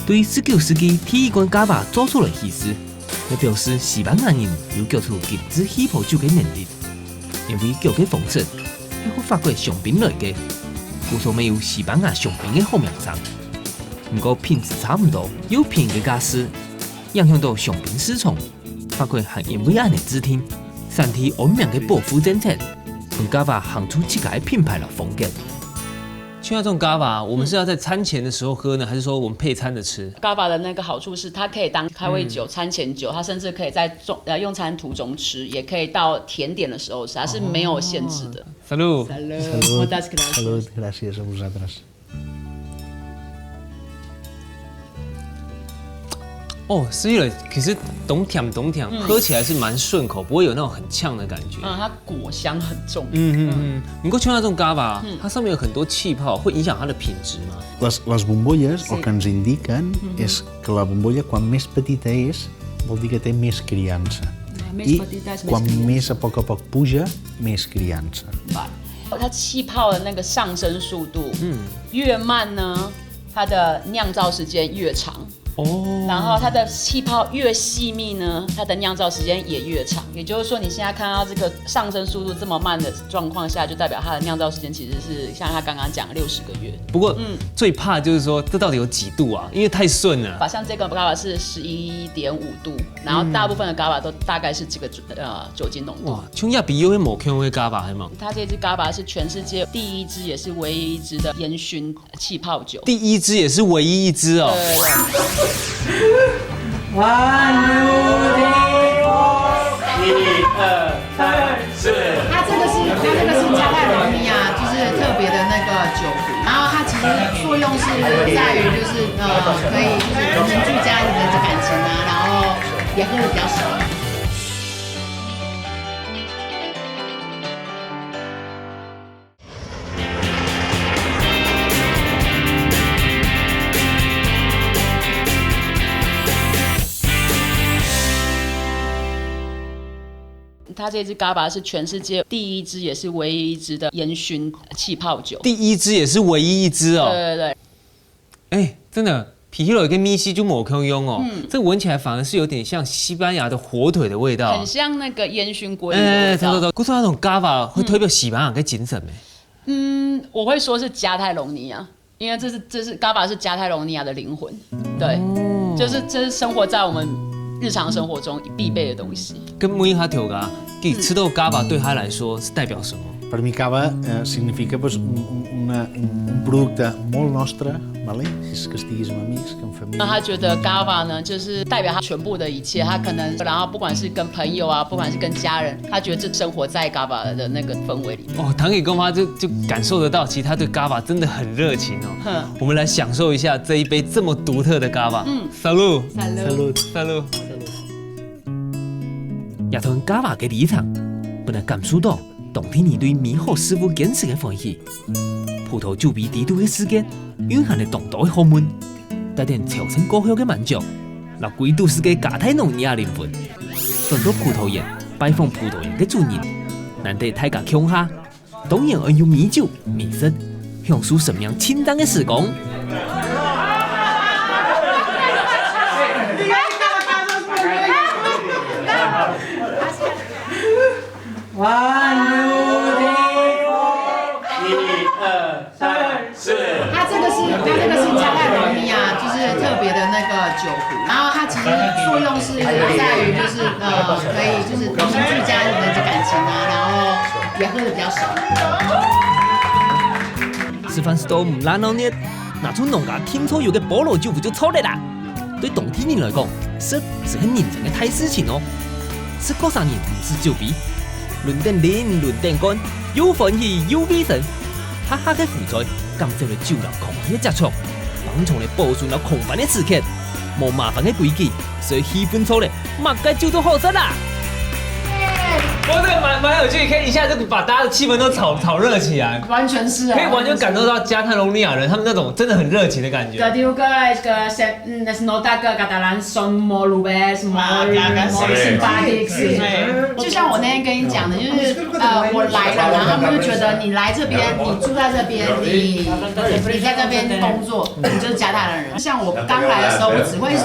S2: 对19世纪体育馆咖巴做出了稀释。也表示西班牙人有叫出禁止起泡酒的能力，因为酒的方式是和法国香槟来的，故所没有西班牙香槟的好名声。不过品质差不多，有便宜的假使影响到香槟市场，法国还因为安尼指定3天安名的保护政策，用咖巴行出自家的品牌的风格。
S1: 像这种咖巴，我们是要在餐前的时候喝呢，还是说我们配餐的吃？
S3: 咖巴的那个好处是，它可以当开胃酒、餐前酒，它甚至可以在用餐途中吃，也可以到甜点的时候吃，它是没有限制的。
S1: Salud.
S4: Salud, gracias a vosaltres.
S1: 哦，失忆了，可是懂甜，喝起来是蛮顺口，不会有那种很呛的感觉。
S3: 它果香很重。
S1: 你过去那种咖巴，它上面有很多气泡，会影响它的品质吗？
S4: Les bombolles el que ens indiquen és que la bombolla quan més petita és vol dir que té més criança. I quan més a poc puja, més criança.
S3: 它气泡的那个上升速度，越慢呢，它的酿造时间越长。然后它的气泡越细密呢，它的酿造时间也越长。也就是说，你现在看到这个上升速度这么慢的状况下，就代表它的酿造时间其实是像他刚刚讲60个月。
S1: 不过，最怕就是说这到底有几度啊？因为太顺了。
S3: 像这个咖巴是11.5度，然后大部分的咖巴都大概是这个酒精浓度。
S1: 哇，像亚比有会某 Q 会咖巴还吗？
S3: 它这支咖巴是全世界第1支也是唯一1支的烟熏气泡酒。
S1: 第1支也是唯一1支哦。
S3: 对。
S1: 1、2、3、4。
S3: 它这个是加泰罗尼亚，就是特别的那个酒壶，然后它其实作用是在于就是可以就是凝聚家人的感情啊，然后也喝的比较少。它这支咖巴是全世界第1支也是唯一1支的烟熏气泡酒。
S1: 第1支也是唯一1支哦。
S3: 对对对。
S1: 哎，真的，啤酒跟米西就某可用哦。这闻起来反而是有点像西班牙的火腿的味道，
S3: 很像那个烟熏鲑鱼的味道。
S1: 对。估计那种咖巴会特别西班牙跟精神没？
S3: 我会说是加泰隆尼亚，因为这是咖巴是加泰隆尼亚的灵魂。对，就是这是生活在我们日常生活中必备的东西。
S1: 跟木伊哈条嘎，吃到咖巴对他来说是代表什么？
S4: Per mi cava significa pues, un producte molt nostre, vale? Si és que estiguis amb amics, que amb família.
S3: 那他觉得 GABA 呢，就是代表他全部的一切。他可能，然后不管是跟朋友啊，不管是跟家人，他觉得这生活在 GABA 的那个氛围里面。
S1: 哦，堂给公妈就感受得到，其实他对 GABA 真的很热情哦。我们来享受一下这一杯这么独特的 GABA。Salud。Salut. Salud。
S2: 也同 GABA 嘅立场，不能感受到。 当地人对美好事物坚持的欢喜，葡萄酒味地度的世界，蕴含了众多的学问，带点潮汕故乡的满足，让贵都市的加泰罗尼亚灵魂。很多葡萄园拜访葡萄园的主人，难得大家共下，当然要用米酒、美食，享受生命清淡的时光。
S3: 它这个是加泰罗尼亚，就是特别的那个酒壶，然后它其实作作用是在于就是可以就是凝聚家人的感情啊，然后也喝的比较少。
S2: 吃饭时都唔热闹呢，拿出农家听说有个菠萝酒不就错了啦？对当地人来讲，食是很认真的大事情哦。吃过生日唔是酒杯，轮点零，轮点干，有欢喜有味神。哈哈嘅负债，感受了酒楼狂喜嘅接触，帮助了保存了空泛的时刻，冇麻烦嘅规矩，所以气氛错了，乜嘅酒都好食啦。
S1: 不过这个蛮有趣，可以一下就把大家的气氛都炒热起来，
S3: 完全是啊，
S1: 可以完全感受到加泰隆尼亚人他们那种真的很热情的感觉。
S3: 就像我那天跟你讲的，就是我来了，然后他们就觉得你来这边，你住在这边，你在这边工作，你就是加泰兰人。像我刚来的时候，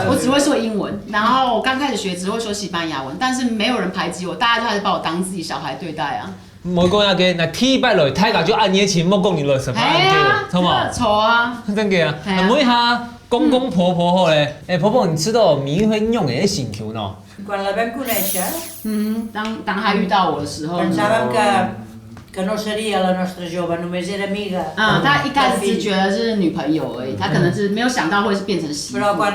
S3: 我只会说英文，然后我刚开始学只会说西班牙文，但是没有人排挤我，大家都还是把我当自己小孩对待啊。
S1: 冇講下嘅，嗱 T 拜來睇下就按嘢錢，冇講你落十八嘅，錯嘛？
S3: 錯啊，
S1: 真嘅啊！問一下公公婆婆好咧，婆婆，你知道米會用嘅星球呢
S6: ？Quan la vam conèixer,
S3: 當他遇到我的時候
S6: pensàvem que no seria la nostra jove, només era amiga.
S3: 他一開始只覺得是女朋友而已，他可能是沒有想到會變成媳婦。
S6: Però quan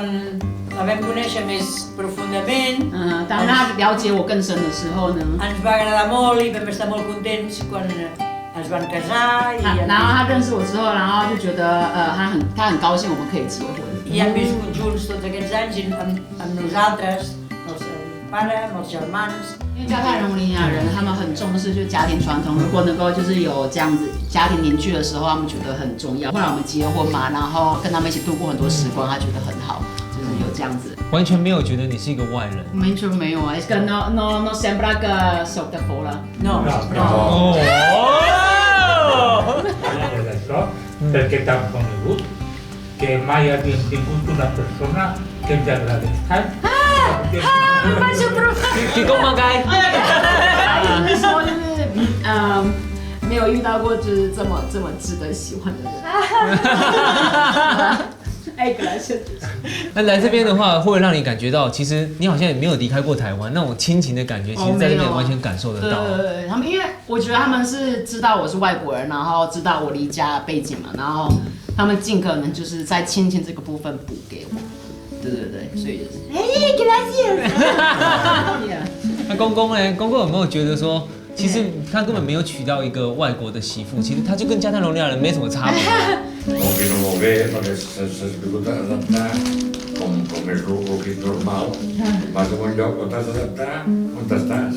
S6: la vam conèixer més profundament,
S3: 當他了解我更深的時候呢，
S6: ens va agradar molt i vam estar molt contents quan ens van casar.
S3: 然後他認識我之後，然後就覺得他很高興我們可以結婚。
S6: I hem viscut junts tots aquests anys amb nosaltres, el seu pare, amb els germans.
S3: 因为加泰隆尼亚人他们很重视就是家庭传统，如果能够就是有这样子家庭凝聚的时候，他们觉得很重要。后来我们结婚嘛，然后跟他们一起度过很多时光，他觉得很好，就是有这样子。
S1: 完全没有觉得你是一个外人。
S3: 完全没有啊，es que no sembra que soc de fora.
S6: No.
S1: Oh!
S7: Perquè t'han conegut que mai havíem tingut una persona que ens agradés tant.
S1: 给公妈该。
S3: 就是说就是没有遇到过就是这么值得喜欢的人。哎，
S1: 那来这边的话，会让你感觉到，其实你好像也没有离开过台湾，那种亲情的感觉，其实在这边完全感受得到。
S3: 对，他们因为我觉得他们是知道我是外国人，然后知道我离家背景嘛，然后他们尽可能就是在亲情这个部分补给我。对，所以就是
S1: 那公公呢？公公有没有觉得说，其實他根本沒有娶到一個外國的媳婦，其實他就跟加泰隆尼亞人沒什麼差別。
S8: Opino molt bé, perquè s'has vingut a adaptar com és el que és normal. Vas a un lloc on t'has d'adaptar, on t'estàs.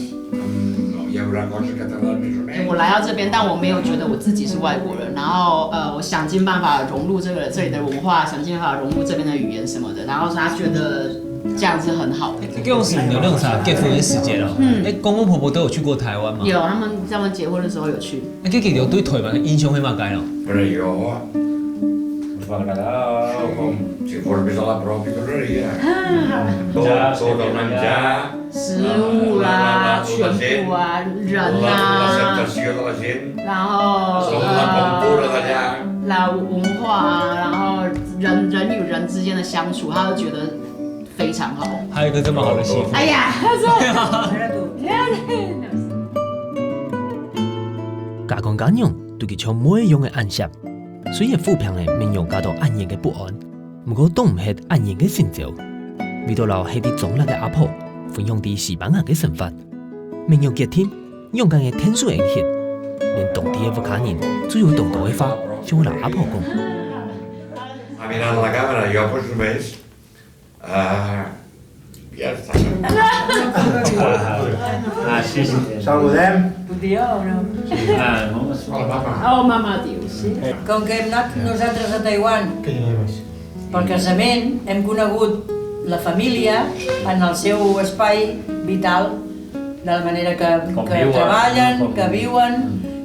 S8: Hi haurà coses que t'agraden més o menys.
S3: 我来到这边，但我没有觉得我自己是外国人，然后我想尽办法融入这里的文化，想尽办法融入这边的语言什么的，然后他觉得这样是很好的。
S1: 这种是有那种啥结婚的时间了。公公婆婆都有去过台湾吗？
S3: 有，他们結婚的時候有去。
S1: 你記得對台灣嘅印象係乜嘢咯？
S8: Però jo,
S7: Us va agradar
S8: com si fos més a la prop i tornaria. Tot el menjar,
S3: 食物啦，全部啊，人啊，
S8: l'acceptació de la gent,
S3: 然後
S8: la cultura d'allà.
S3: 啦文化啊，然後人與人之間的相處，他都覺得非常好。
S1: 還有一個這麼好的媳婦。
S3: 哎呀，
S2: 家公家娘對佢唱每一樣嘅暗示，雖然負評嘅面容加到暗然嘅不安，不過都唔係暗然嘅成就。為到留喺啲中立嘅阿婆分享啲西班牙嘅生活，面容結天，勇敢嘅天數嘅血，連當地嘅福卡人最有動作嘅話，就會留阿婆講。
S8: Mirant la càmera, jo pues només... ja està.
S7: Sí. Saludem.
S6: Bon dia o no?
S8: Hola, mama.
S3: Oh, mama diu, sí.
S6: Com que hem anat nosaltres a Taiwan pel casament, hem conegut la família en el seu espai vital, de la manera que treballen, que viuen,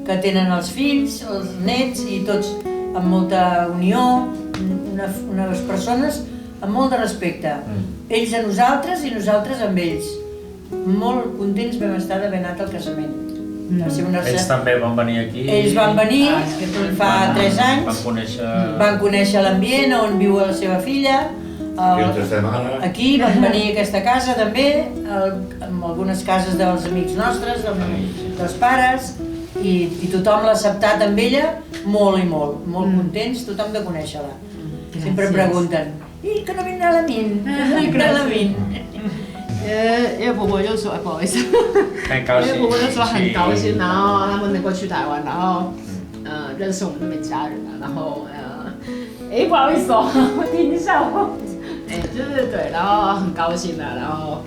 S6: que tenen els fills, els nets i tots amb molta unió, unes persones amb molt de respecte. Ells a nosaltres i nosaltres amb ells. Molt contents vam estar d'haver anat al casament.
S7: Ells també van venir aquí.
S6: Ells van venir fa 3 anys.
S7: Van conèixer...
S6: Van conèixer l'ambient on viu la seva filla,
S8: Fins de setmana.
S6: Aquí van venir a aquesta casa també, amb algunes cases dels amics nostres, dels pares, i tothom l'ha acceptat amb ella molt i molt contents, tothom de conèixer-la. Sempre pregunten, i que no vindrà la Min? Que no vindrà la Min?
S3: 因为婆婆就说，不好意思，
S7: 很高兴，
S3: 因为婆婆就说很高兴，然后他们能够去台湾，然后认识我们那边家人啊，然后不好意思哦，我听一下我，就是对，然后很高兴的，然后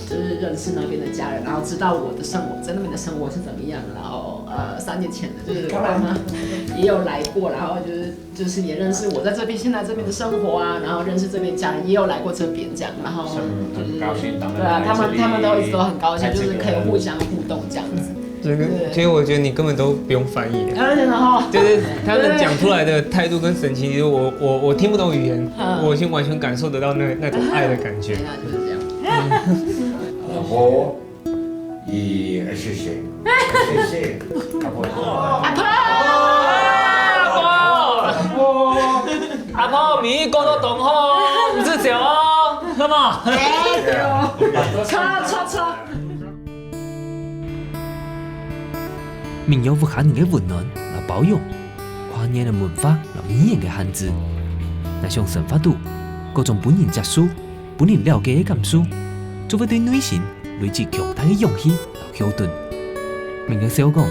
S3: 就是认识那边的家人，然后知道我的生活在那边的生活是怎么样，然后3年前的就是我妈妈也有来过，然后就是也认识我在这边现在这边的生活啊，然后认识这边家人也有来过这边这样，然后就是对啊，他们都一直都很高兴，就是可以互相互动这样子。
S1: 其实我觉得你根本都不用翻译，
S3: 然后
S1: 就是他们讲出来的态度跟神情，其实我听不懂语言，我已经完全感受得到那种爱的感觉。
S3: 就是这样。
S8: 阿婆i谢，
S1: 阿婆，米歌都懂吼，唔是笑哦，那么。
S3: 错。
S2: 民谣有下人嘅温暖和包容，跨年嘅文化和语言嘅限制，那想生活到各种本人接受、本人了解嘅感受，就会对内心累积强大嘅勇气和后盾。民谣小讲，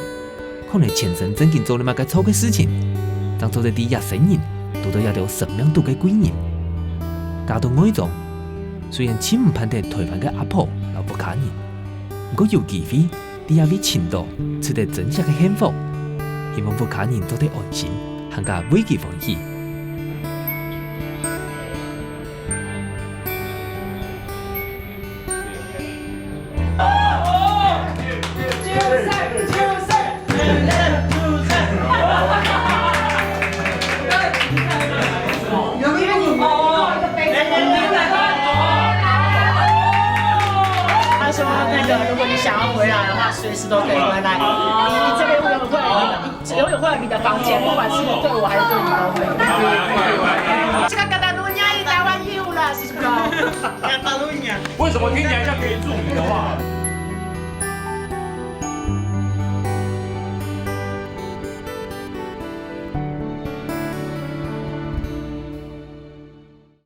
S2: 可能全身正经做了乜嘅错嘅事情，当做在啲野生人遇到一条生命度嘅贵人，家到愛狀，雖然千唔盼得台灣嘅阿婆和福卡人，不過有機會。啲一位前度取得真實嘅幸福，希望福卡人做得安心，更加危機防禦。
S3: 如果你想要回来的话，随时都可以回来。你这边永远会有你的房间，不管是对我还是对你都会。这个卡塔卢尼亚台湾有了，是不是？卡塔卢尼亚。
S7: 为什么听起来像原住民的话？